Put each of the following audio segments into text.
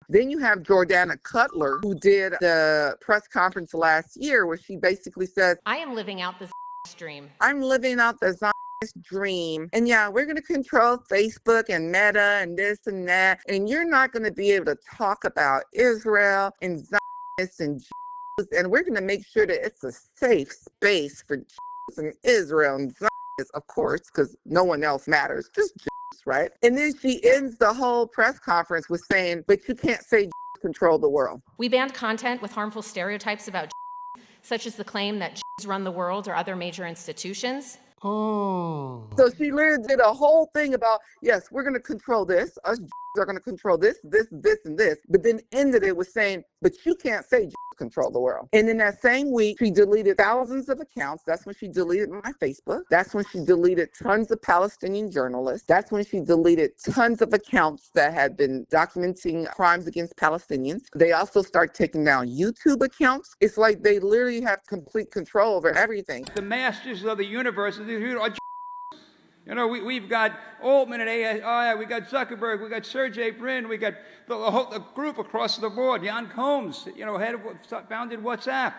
Then you have Jordana Cutler, who did the press conference last year where she basically says, I am living out the dream. I'm living out the Zionist dream. And yeah, we're going to control Facebook and Meta and this and that. And you're not going to be able to talk about Israel and Zionists and Jews. And we're going to make sure that it's a safe space for Jews and Israel and Zionists, of course, because no one else matters, just Jews, right? And then she ends the whole press conference with saying, but you can't say Jews control the world. We banned content with harmful stereotypes about Jews, such as the claim that Jews run the world or other major institutions. Oh. So she literally did a whole thing about, yes, we're going to control this. Us Jews are going to control this, and this. But then ended it with saying, but you can't say Jews control the world. And in that same week, she deleted thousands of accounts. That's when she deleted my Facebook. That's when she deleted tons of Palestinian journalists. That's when she deleted tons of accounts that had been documenting crimes against Palestinians. They also start taking down YouTube accounts. It's like they literally have complete control over everything. The masters of the universe are Jews. You know, we've got Altman and AI, we got Zuckerberg, we got Sergey Brin, we got the group across the board. Jan Combs, you know, founded WhatsApp.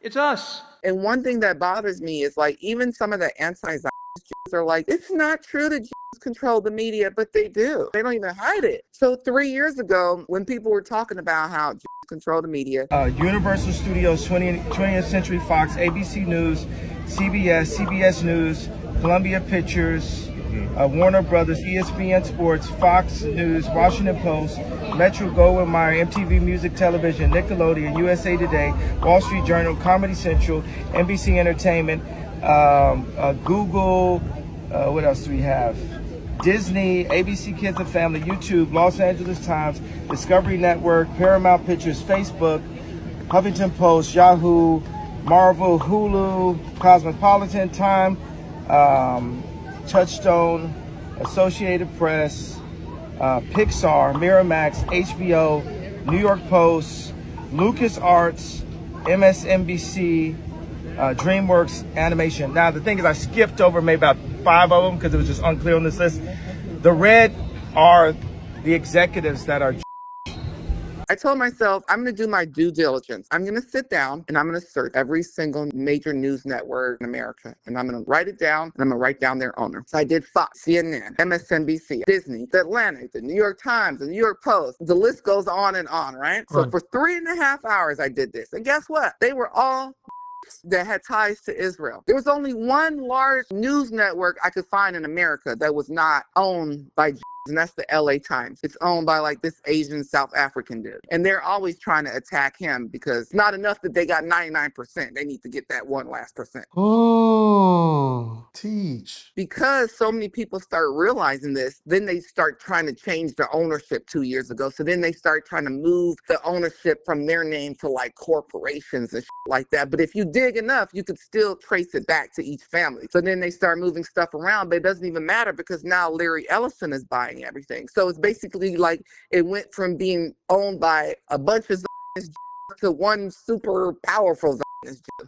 It's us. And one thing that bothers me is like even some of the anti-Zionist Jews are like, it's not true that Jews control the media, but they do. They don't even hide it. So 3 years ago, when people were talking about how Jews control the media, Universal Studios, 20th Century Fox, ABC News, CBS News, Columbia Pictures, Warner Brothers, ESPN Sports, Fox News, Washington Post, Metro Goldwyn Mayer, MTV Music Television, Nickelodeon, USA Today, Wall Street Journal, Comedy Central, NBC Entertainment, Google, what else do we have? Disney, ABC Kids and Family, YouTube, Los Angeles Times, Discovery Network, Paramount Pictures, Facebook, Huffington Post, Yahoo, Marvel, Hulu, Cosmopolitan, Time, Touchstone, Associated Press, Pixar, Miramax, HBO, New York Post, LucasArts, MSNBC, DreamWorks Animation. Now, the thing is, I skipped over maybe about 5 of them because it was just unclear on this list. The red are the executives that are. I told myself, I'm going to do my due diligence. I'm going to sit down and I'm going to search every single major news network in America. And I'm going to write it down and I'm going to write down their owner. So I did Fox, CNN, MSNBC, Disney, The Atlantic, the New York Times, the New York Post. The list goes on, right? So for 3.5 hours, I did this. And guess what? They were all that had ties to Israel. There was only one large news network I could find in America that was not owned by Jews, and that's the LA Times. It's owned by like this Asian South African dude. And they're always trying to attack him because it's not enough that they got 99%. They need to get that one last percent. Oh, teach. Because so many people start realizing this, then they start trying to change the ownership 2 years ago. So then they start trying to move the ownership from their name to like corporations and like that. But if you dig enough, you could still trace it back to each family. So then they start moving stuff around, but it doesn't even matter because now Larry Ellison is buying everything. So it's basically like it went from being owned by a bunch of Zionist Jews to one super powerful Zionist Jew.